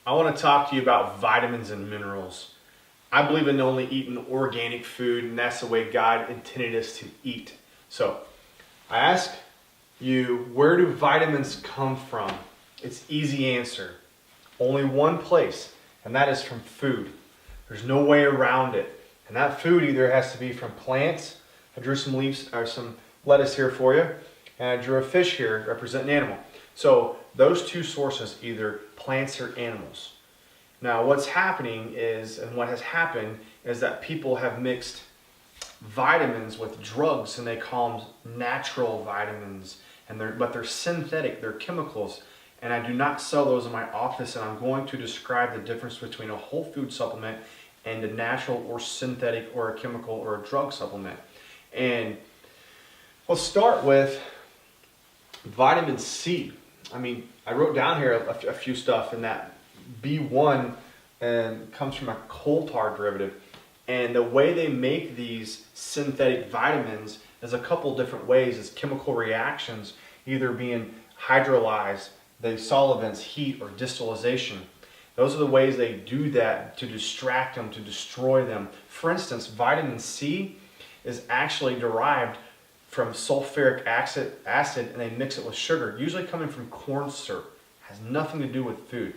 I want to talk to you about vitamins and minerals. I believe in only eating organic food, and that's the way God intended us to eat. So, I ask you, where do vitamins come from? It's easy answer. Only one place, and that is from food. There's no way around it. And that food either has to be from plants. I drew some leaves or some lettuce here for you, and I drew a fish here representing an animal. So those two sources, either plants or animals. Now what's happening is, and what has happened, is that people have mixed vitamins with drugs, and they call them natural vitamins, but they're synthetic, they're chemicals. And I do not sell those in my office, and I'm going to describe the difference between a whole food supplement and a natural or synthetic or a chemical or a drug supplement. And let's start with vitamin C. I wrote down here a few stuff, and that B1 comes from a coal tar derivative. And the way they make these synthetic vitamins is a couple different ways. It's chemical reactions, either being hydrolyzed, the solvents, heat, or distillation. Those are the ways they do that to distract them, to destroy them. For instance, vitamin C is actually derived from sulfuric acid, and they mix it with sugar, usually coming from corn syrup. It has nothing to do with food.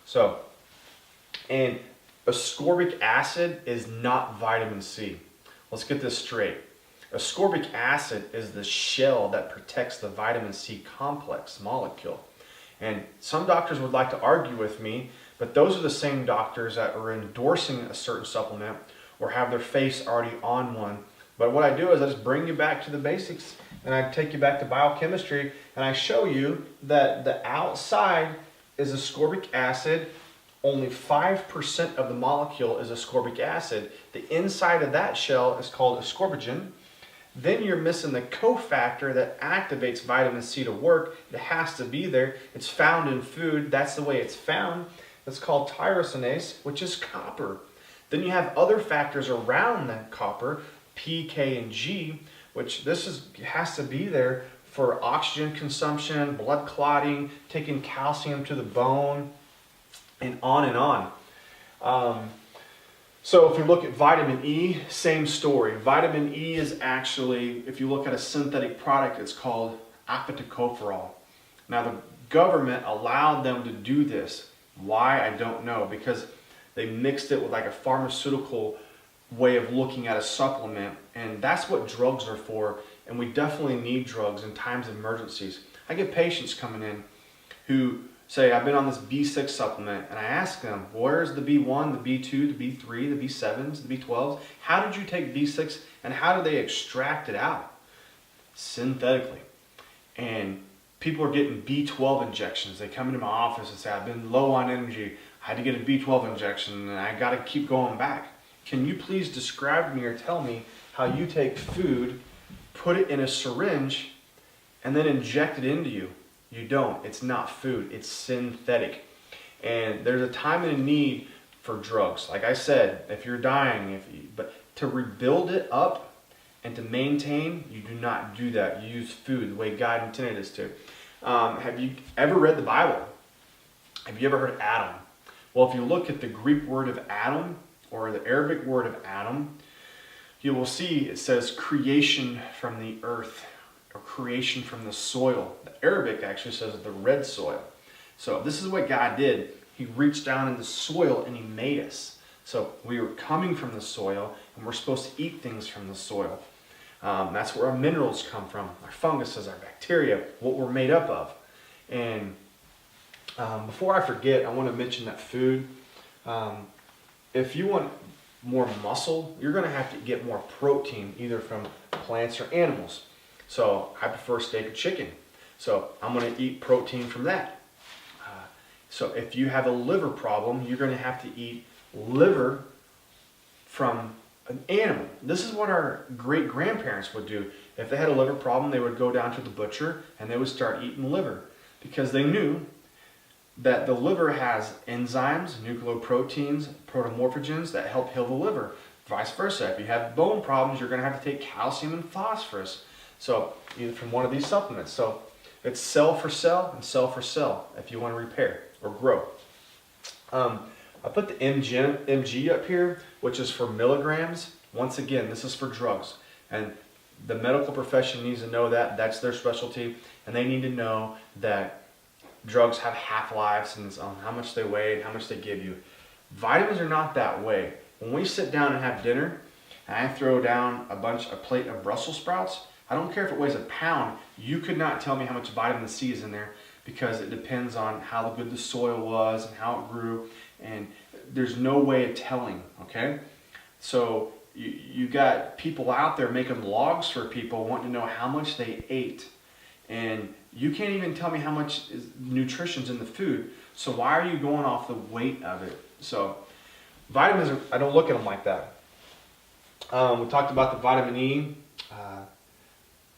So, and ascorbic acid is not vitamin C. Let's get this straight. Ascorbic acid is the shell that protects the vitamin C complex molecule. And some doctors would like to argue with me, but those are the same doctors that are endorsing a certain supplement or have their face already on one. But what I do is I just bring you back to the basics, and I take you back to biochemistry, and I show you that the outside is ascorbic acid. Only 5% of the molecule is ascorbic acid. The inside of that shell is called ascorbination. Then you're missing the cofactor that activates vitamin C to work. It has to be there. It's found in food. That's the way it's found. It's called tyrosinase, which is copper. Then you have other factors around that copper, P, K, and G, which has to be there for oxygen consumption, blood clotting, taking calcium to the bone, and on and on. So if you look at vitamin E, same story. Vitamin E is actually, if you look at a synthetic product, it's called acetyltocopherol. Now the government allowed them to do this. Why? I don't know, because they mixed it with like a pharmaceutical way of looking at a supplement, and that's what drugs are for, and we definitely need drugs in times of emergencies. I get patients coming in who say, I've been on this B6 supplement, and I ask them, where's the B1, the B2, the B3, the B7s, the B12s? How did you take B6, and how do they extract it out? Synthetically. And people are getting B12 injections. They come into my office and say, I've been low on energy, I had to get a B12 injection, and I got to keep going back. Can you please describe to me or tell me how you take food, put it in a syringe, and then inject it into you? You don't. It's not food. It's synthetic. And there's a time and a need for drugs. Like I said, if you're dying, but to rebuild it up and to maintain, you do not do that. You use food the way God intended us to. Have you ever read the Bible? Have you ever heard of Adam? Well, if you look at the Greek word of Adam, or the Arabic word of Adam, you will see it says creation from the earth, or creation from the soil. The Arabic actually says the red soil. So this is what God did. He reached down in the soil and He made us. So we were coming from the soil, and we're supposed to eat things from the soil. That's where our minerals come from, our funguses, our bacteria, what we're made up of. And before I forget, I want to mention that food. If you want more muscle, you're going to have to get more protein, either from plants or animals. So I prefer steak or chicken. So I'm going to eat protein from that. So if you have a liver problem, you're going to have to eat liver from an animal. This is what our great-grandparents would do. If they had a liver problem, they would go down to the butcher and they would start eating liver, because they knew that the liver has enzymes, nucleoproteins, protomorphogens that help heal the liver. Vice versa. If you have bone problems, you're going to have to take calcium and phosphorus. So either from one of these supplements. So it's cell for cell and cell for cell if you want to repair or grow. I put the MG up here, which is for milligrams. Once again, this is for drugs. And the medical profession needs to know that. That's their specialty. And they need to know that drugs have half-lives and on how much they weigh and how much they give you. Vitamins are not that way. When we sit down and have dinner, and I throw down a plate of Brussels sprouts, I don't care if it weighs a pound, you could not tell me how much vitamin C is in there because it depends on how good the soil was and how it grew, and there's no way of telling, okay? So you got people out there making logs for people wanting to know how much they ate, and you can't even tell me how much nutrition's in the food, so why are you going off the weight of it? So vitamins, I don't look at them like that. We talked about the vitamin E,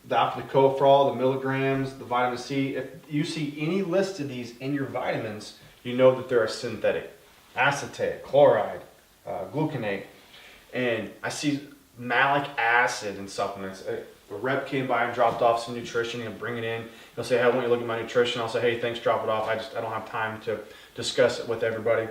the alpha-tocopherol, the milligrams, the vitamin C. If you see any list of these in your vitamins, you know that they're a synthetic. Acetate, chloride, gluconate, and I see malic acid in supplements. A rep came by and dropped off some nutrition. He'll bring it in. He'll say, hey, I want you to look at my nutrition. I'll say, hey, thanks, drop it off. I don't have time to discuss it with everybody.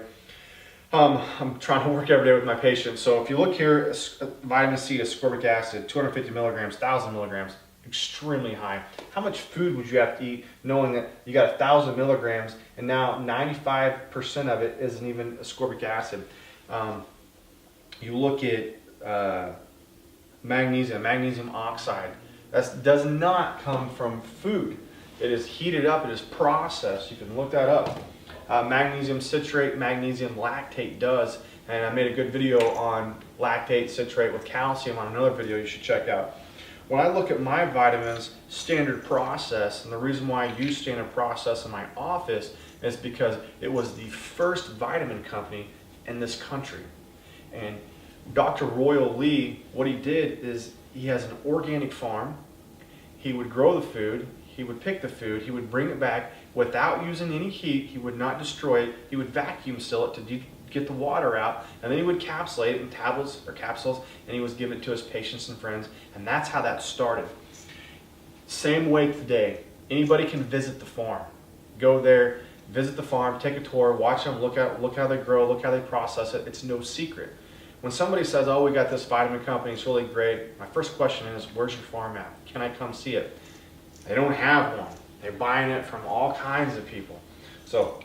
I'm trying to work every day with my patients. So if you look here, vitamin C, ascorbic acid, 250 milligrams, 1,000 milligrams, extremely high. How much food would you have to eat knowing that you got 1,000 milligrams and now 95% of it isn't even ascorbic acid? You look at magnesium oxide. That does not come from food. It is heated up, it is processed. You can look that up. Magnesium citrate, magnesium lactate does, and I made a good video on lactate, citrate with calcium on another video you should check out. When I look at my vitamins, Standard Process, and the reason why I use Standard Process in my office is because it was the first vitamin company in this country. And Dr. Royal Lee, what he did is he has an organic farm. He would grow the food, he would pick the food, he would bring it back without using any heat, he would not destroy it, he would vacuum seal it to get the water out, and then he would encapsulate it in tablets or capsules, and he would give it to his patients and friends, and that's how that started. Same way today. Anybody can visit the farm. Go there, visit the farm, take a tour, watch them, look how they grow, look how they process it. It's no secret. When somebody says, oh, we got this vitamin company, it's really great, my first question is, where's your farm at? Can I come see it? They don't have one. They're buying it from all kinds of people. So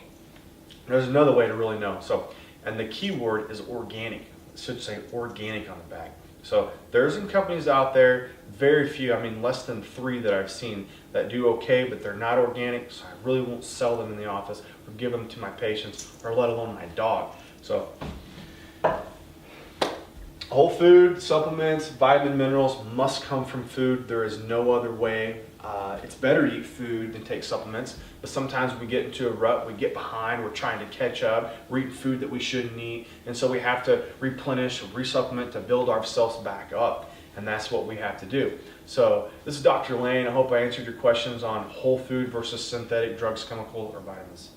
there's another way to really know. So, and the key word is organic. It should say organic on the back. So there's some companies out there, very few, I mean less than 3 that I've seen that do okay, but they're not organic, so I really won't sell them in the office or give them to my patients or let alone my dog. So whole food, supplements, vitamin, minerals must come from food. There is no other way. It's better to eat food than take supplements, but sometimes we get into a rut, we get behind, we're trying to catch up, we're eating food that we shouldn't eat, and so we have to replenish, resupplement to build ourselves back up, and that's what we have to do. So this is Dr. Lane. I hope I answered your questions on whole food versus synthetic drugs, chemical, or vitamins.